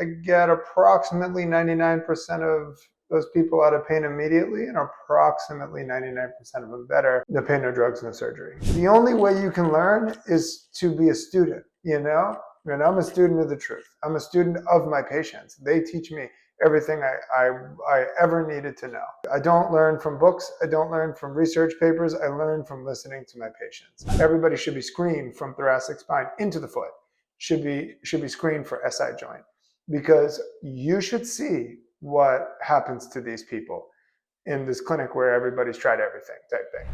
I get approximately 99% of those people out of pain immediately, and approximately 99% of them better. No pain, no drugs, no surgery. The only way you can learn is to be a student, you know? And I'm a student of the truth. I'm a student of my patients. They teach me everything I ever needed to know. I don't learn from books. I don't learn from research papers. I learn from listening to my patients. Everybody should be screened from thoracic spine into the foot. Should be screened for SI joint, because you should see what happens to these people in this clinic where everybody's tried everything type thing.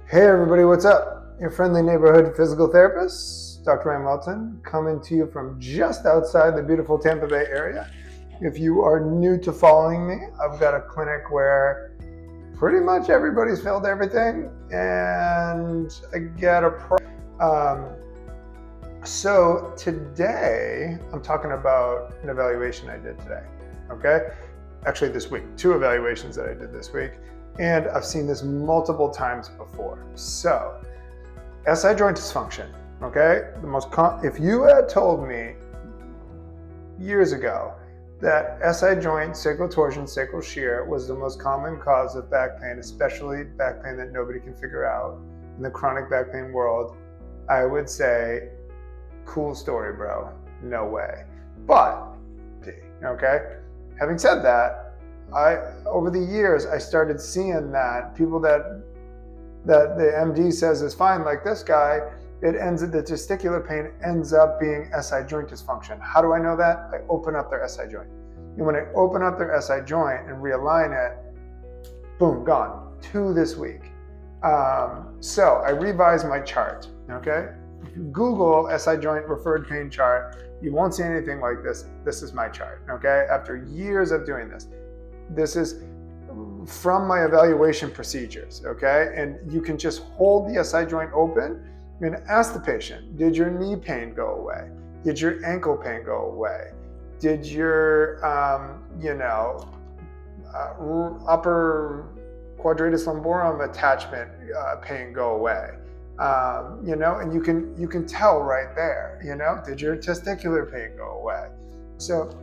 Hey everybody, what's up? Your friendly neighborhood physical therapist, Dr. Ryan Whelton, coming to you from just outside the beautiful Tampa Bay area. If you are new to following me, I've got a clinic where pretty much everybody's failed everything, and I get so today I'm talking about an evaluation I did today, okay? Actually this week, 2 evaluations that I did this week, and I've seen this multiple times before. So, SI joint dysfunction, okay? If you had told me years ago that SI joint, sacral torsion, sacral shear was the most common cause of back pain, especially back pain that nobody can figure out in the chronic back pain world, I would say, cool story, bro. No way. But, okay? Having said that, over the years, I started seeing that people that the MD says is fine, like this guy, the testicular pain ends up being SI joint dysfunction. How do I know that? I open up their SI joint. And when I open up their SI joint and realign it, boom, gone. 2 this week. So I revised my chart, okay? If you Google SI joint referred pain chart, you won't see anything like this. This is my chart, okay? After years of doing this. This is from my evaluation procedures, okay? And you can just hold the SI joint open and ask the patient, did your knee pain go away? Did your ankle pain go away? Did your, upper quadratus lumborum attachment pain go away? And you can tell right there, did your testicular pain go away? So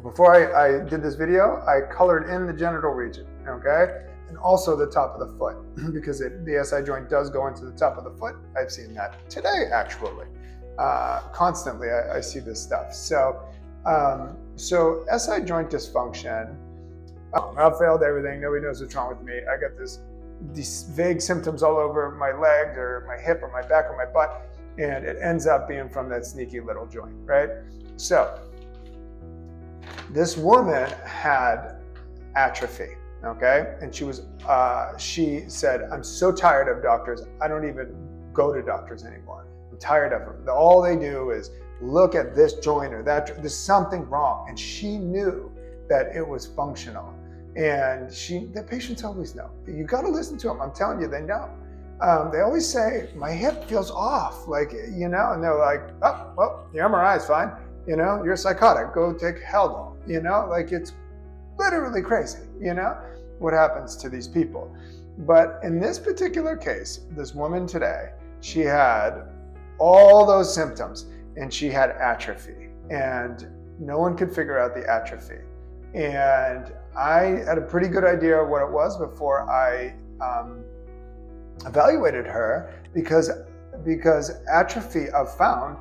before I did this video, I colored in the genital region, okay? And also the top of the foot, because the SI joint does go into the top of the foot. I've seen that today, actually. Constantly, I see this stuff. So SI joint dysfunction, I've failed everything. Nobody knows what's wrong with me. I got these vague symptoms all over my leg or my hip or my back or my butt, and it ends up being from that sneaky little joint, right? So this woman had atrophy, okay? And she said, I'm so tired of doctors. I don't even go to doctors anymore. I'm tired of them. All they do is look at this joint or that. There's something wrong. And she knew that it was functional. And the patients always know. You got to listen to them. I'm telling you, they know. They always say, my hip feels off, and they're like, oh, well, the MRI is fine. You're psychotic. Go take Haldol. It's literally crazy, what happens to these people. But in this particular case, this woman today, she had all those symptoms and she had atrophy, and no one could figure out the atrophy. And I had a pretty good idea of what it was before I evaluated her, because atrophy I've found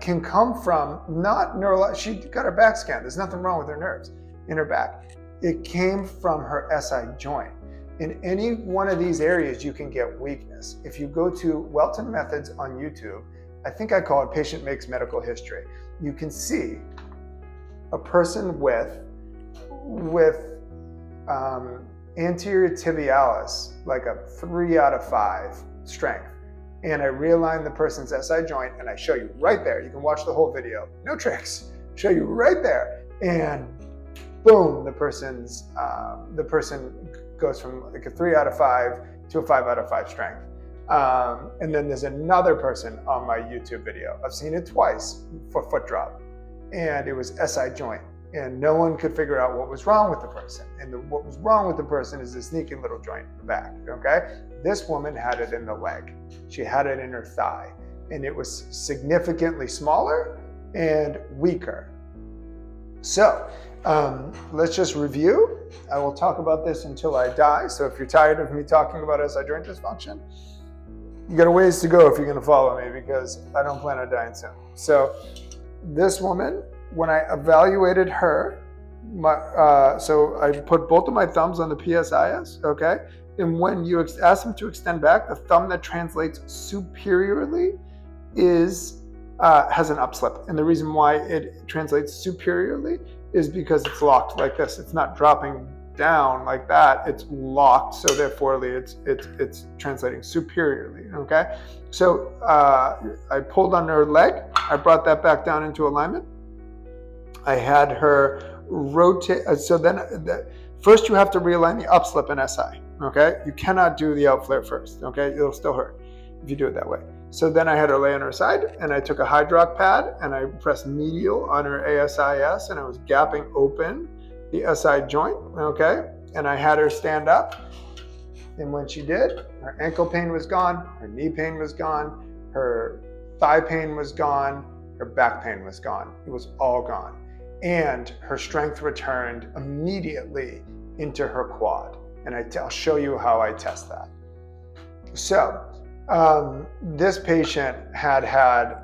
can come from not neurological. She got her back scanned. There's nothing wrong with her nerves in her back. It came from her SI joint. In any one of these areas, you can get weakness. If you go to Whelton Methods on YouTube, I think I call it Patient Makes Medical History. You can see a person with anterior tibialis, like a 3 out of 5 strength. And I realign the person's SI joint, and I show you right there. You can watch the whole video. No tricks. Show you right there. And boom, the person goes from like a 3 out of 5 to a 5 out of 5 strength. And then there's another person on my YouTube video. I've seen it twice for foot drop, and it was SI joint. And no one could figure out what was wrong with the person. And what was wrong with the person is the sneaky little joint in the back, okay? This woman had it in the leg. She had it in her thigh, and it was significantly smaller and weaker. So let's just review. I will talk about this until I die. So if you're tired of me talking about SI joint dysfunction, you got a ways to go if you're going to follow me, because I don't plan on dying soon. So this woman, when I evaluated her, so I put both of my thumbs on the PSIS, okay? And when you ask them to extend back, the thumb that translates superiorly has an upslip. And the reason why it translates superiorly is because it's locked like this. It's not dropping down like that. It's locked, so therefore it's translating superiorly, okay? So I pulled on her leg. I brought that back down into alignment. I had her rotate. So then first you have to realign the upslip in SI, okay? You cannot do the outflare first, okay? It'll still hurt if you do it that way. So then I had her lay on her side, and I took a hydroc pad and I pressed medial on her ASIS, and I was gapping open the SI joint, okay? And I had her stand up, and when she did, her ankle pain was gone, her knee pain was gone, her thigh pain was gone, her back pain was gone. It was all gone. And her strength returned immediately into her quad. And I'll show you how I test that. So this patient had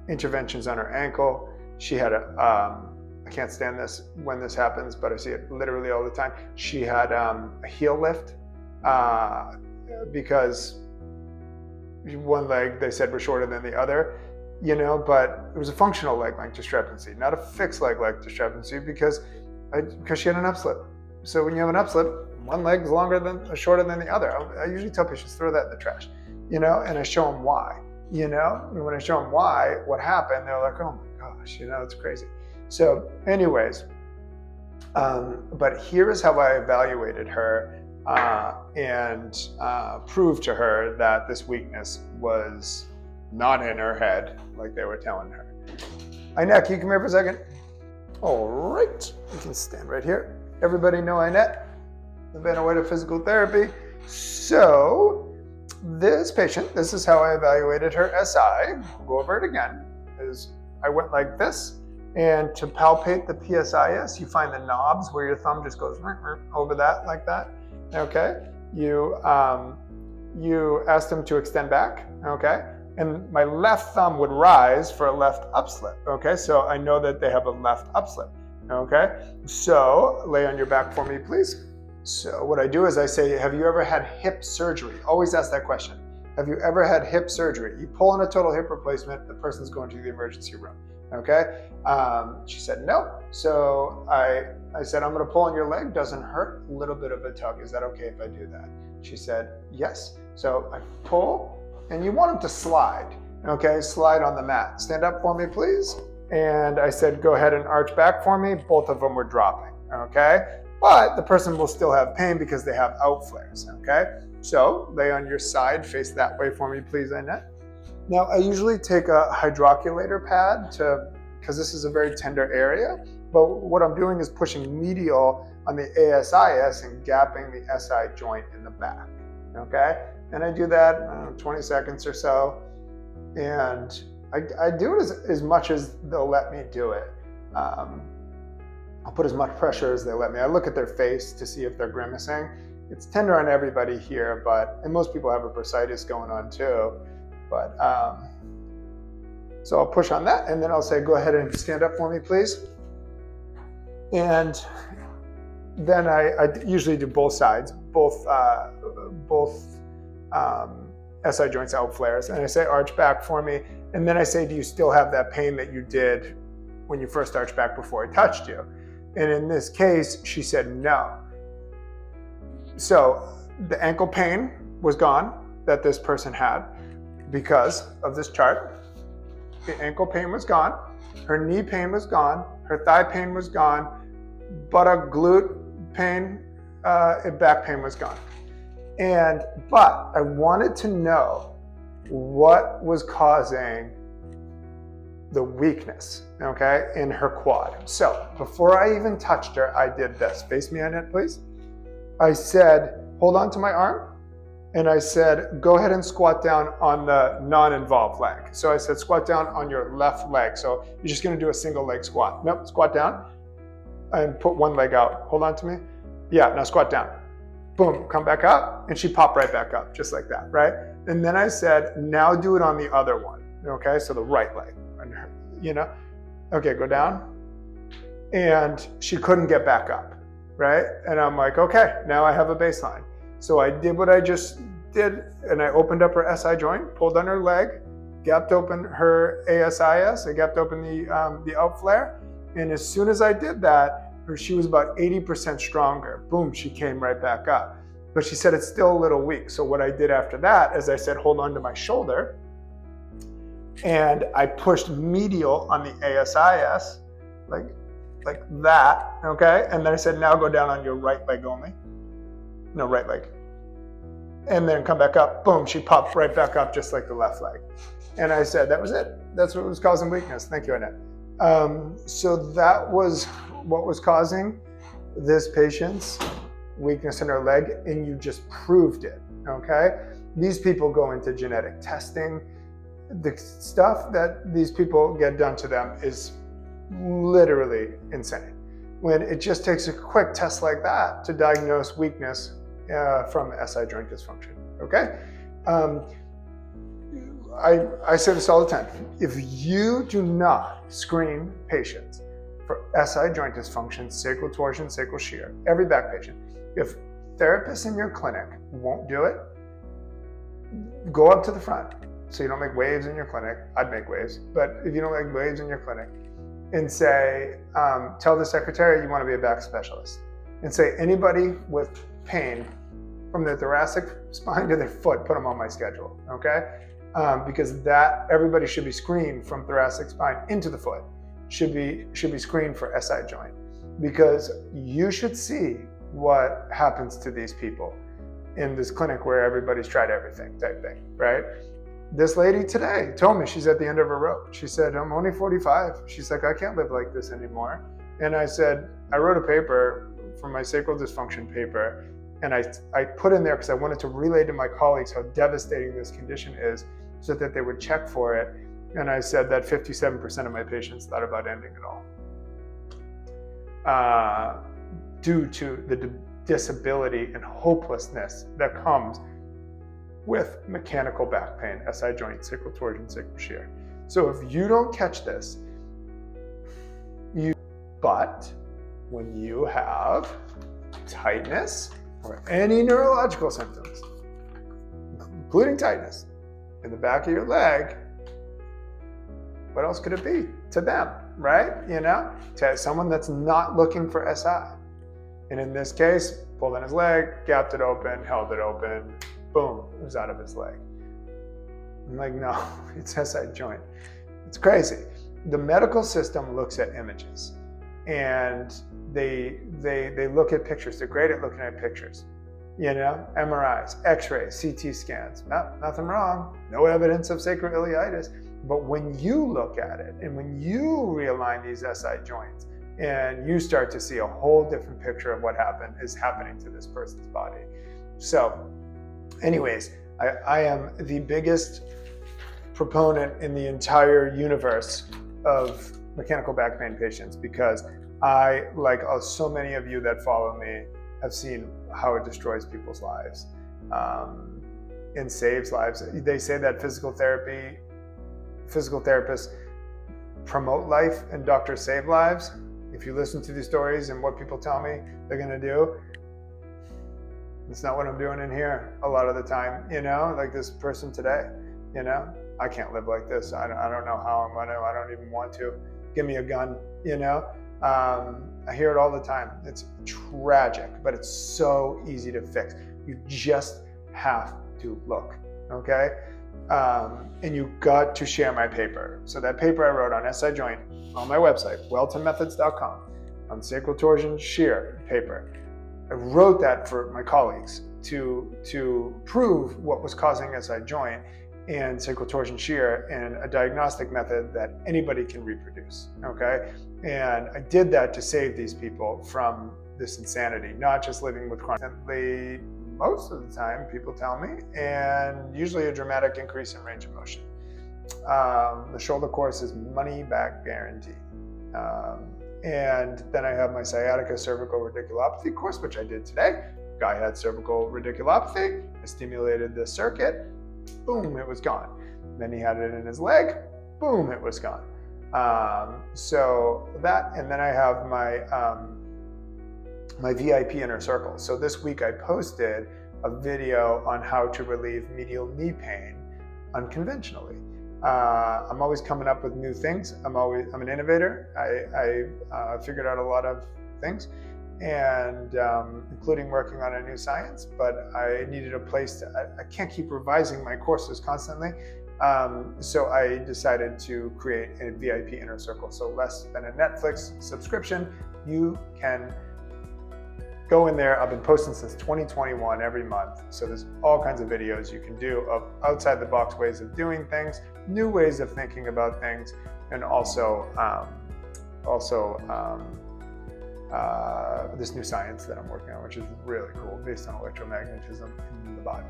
interventions on her ankle. She had I can't stand this when this happens, but I see it literally all the time. She had a heel lift because one leg they said was shorter than the other, but it was a functional leg length discrepancy, not a fixed leg length discrepancy, because she had an upslip. So when you have an upslip, one leg is shorter than the other. I usually tell patients, throw that in the trash, and I show them why, and when I show them why, what happened, they're like, oh my gosh, it's crazy. So anyways, but here is how I evaluated her and proved to her that this weakness was not in her head like they were telling her. Inette, can you come here for a second? All right, you can stand right here. Everybody know Inette, the Vanuatu physical therapy. So this patient, this is how I evaluated her SI. I'll go over it again. I went like this. And to palpate the PSIS, you find the knobs where your thumb just goes over that, like that, okay? You ask them to extend back, okay? And my left thumb would rise for a left upslip, okay? So I know that they have a left upslip, okay? So lay on your back for me, please. So what I do is I say, have you ever had hip surgery? Always ask that question. Have you ever had hip surgery? You pull on a total hip replacement, the person's going to the emergency room. Okay, she said no. So I said, I'm going to pull on your leg. Doesn't hurt. A little bit of a tug. Is that okay if I do that? She said yes. So I pull, and you want them to slide. Okay, slide on the mat. Stand up for me, please. And I said, go ahead and arch back for me. Both of them were dropping. Okay, but the person will still have pain because they have outflares. Okay, so lay on your side, face that way for me, please, Inette. Now, I usually take a hydroculator pad because this is a very tender area, but what I'm doing is pushing medial on the ASIS and gapping the SI joint in the back, okay? And I do that 20 seconds or so, and I do it as much as they'll let me do it. I'll put as much pressure as they let me. I look at their face to see if they're grimacing. It's tender on everybody here, and most people have a bursitis going on too. But so I'll push on that, and then I'll say, go ahead and stand up for me, please. And then I usually do both sides, both SI joints outflares, and I say, arch back for me. And then I say, do you still have that pain that you did when you first arched back before I touched you? And in this case, she said no. So the ankle pain was gone that this person had because of this chart. The ankle pain was gone, her knee pain was gone, her thigh pain was gone, buttock glute pain and back pain was gone. But I wanted to know what was causing the weakness, okay, in her quad. So before I even touched her, I did this. Face me on it, please. I said, hold on to my arm. And I said, go ahead and squat down on the non-involved leg. So I said, squat down on your left leg. So you're just gonna do a single leg squat. Nope, squat down and put one leg out. Hold on to me. Yeah, now squat down. Boom, come back up. And she popped right back up, just like that, right? And then I said, now do it on the other one. Okay, so the right leg, Okay, go down. And she couldn't get back up, right? And I'm like, okay, now I have a baseline. So I did what I just did, and I opened up her SI joint, pulled on her leg, gapped open her ASIS, I gapped open the out flare, and as soon as I did that, she was about 80% stronger. Boom, she came right back up. But she said it's still a little weak. So what I did after that is I said, hold on to my shoulder, and I pushed medial on the ASIS, like that, okay? And then I said, now go down on your right leg only. No, right leg. And then come back up. Boom, she popped right back up just like the left leg. And I said, that was it. That's what was causing weakness. Thank you, Annette. So that was what was causing this patient's weakness in her leg, and you just proved it, okay? These people go into genetic testing. The stuff that these people get done to them is literally insane. When it just takes a quick test like that to diagnose weakness from SI joint dysfunction, okay? I say this all the time. If you do not screen patients for SI joint dysfunction, sacral torsion, sacral shear, every back patient, if therapists in your clinic won't do it, go up to the front. So you don't make waves in your clinic. I'd make waves, but if you don't make waves in your clinic, and say, tell the secretary you want to be a back specialist, and say anybody with pain from their thoracic spine to their foot, put them on my schedule, okay? Because that everybody should be screened from thoracic spine into the foot, should be screened for SI joint, because you should see what happens to these people in this clinic where everybody's tried everything type thing, right? This lady today told me she's at the end of her rope. She said, I'm only 45. She's like, I can't live like this anymore. And I said, I wrote a paper for my sacral dysfunction paper, and I put in there because I wanted to relay to my colleagues how devastating this condition is so that they would check for it. And I said that 57% of my patients thought about ending it all due to the disability and hopelessness that comes with mechanical back pain, SI joint, sacral torsion, sacral shear. So if you don't catch this, but when you have tightness or any neurological symptoms, including tightness in the back of your leg, what else could it be to them, right? To someone that's not looking for SI. And in this case, pulled on his leg, gapped it open, held it open, boom, it was out of his leg. I'm like, no, it's SI joint. It's crazy. The medical system looks at images, and they look at pictures. They're great at looking at pictures. MRIs, X-rays, CT scans. Nothing wrong. No evidence of sacroiliitis. But when you look at it, and when you realign these SI joints, and you start to see a whole different picture of what is happening to this person's body. So, anyways, I am the biggest proponent in the entire universe of mechanical back pain patients, because I, like so many of you that follow me, have seen how it destroys people's lives and saves lives. They say that physical therapists promote life and doctors save lives. If you listen to these stories and what people tell me they're going to do, it's not what I'm doing in here a lot of the time, like this person today, I can't live like this. I don't know how I'm going to, I don't even want to. Give me a gun, I hear it all the time. It's tragic, but it's so easy to fix. You just have to look, okay? And you got to share my paper. So that paper I wrote on SI joint on my website, wheltonmethods.com, on sacral torsion shear paper. I wrote that for my colleagues to prove what was causing SI joint and sacral torsion shear in a diagnostic method that anybody can reproduce, okay? And I did that to save these people from this insanity, not just living with chronically most of the time, people tell me, and usually a dramatic increase in range of motion. The shoulder course is money back guarantee. And then I have my sciatica cervical radiculopathy course, which I did today. Guy had cervical radiculopathy. I stimulated the circuit. Boom, it was gone. Then he had it in his leg. Boom, it was gone. So that, and then I have my VIP inner circle. So this week I posted a video on how to relieve medial knee pain unconventionally. I'm always coming up with new things. I'm an innovator. I figured out a lot of things, and including working on a new science, but I needed a place I can't keep revising my courses constantly. So I decided to create a VIP inner circle. So less than a Netflix subscription, you can go in there. I've been posting since 2021 every month. So there's all kinds of videos you can do of outside the box ways of doing things, new ways of thinking about things, and also this new science that I'm working on, which is really cool, based on electromagnetism in the body.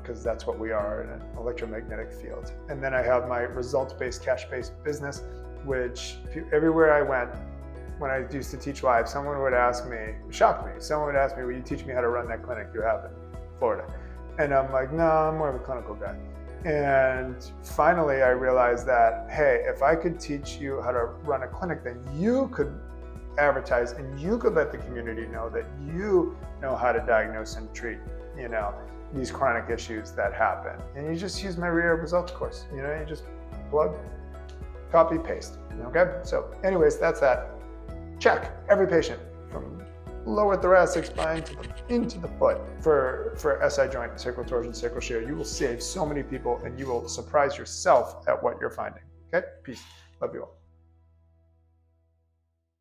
Because that's what we are, in an electromagnetic field. And then I have my results-based, cash-based business, which everywhere I went, when I used to teach live, someone would ask me, it shocked me, someone would ask me, will you teach me how to run that clinic you have in Florida? And I'm like, no, I'm more of a clinical guy. And finally I realized that, hey, if I could teach you how to run a clinic, then you could advertise and you could let the community know that you know how to diagnose and treat, these chronic issues that happen. And you just use my Real Results course. You just plug, copy, paste. Okay? So anyways, that's that. Check every patient from lower thoracic spine into the foot for SI joint, sacral torsion, sacral shear. You will save so many people, and you will surprise yourself at what you're finding. Okay? Peace. Love you all.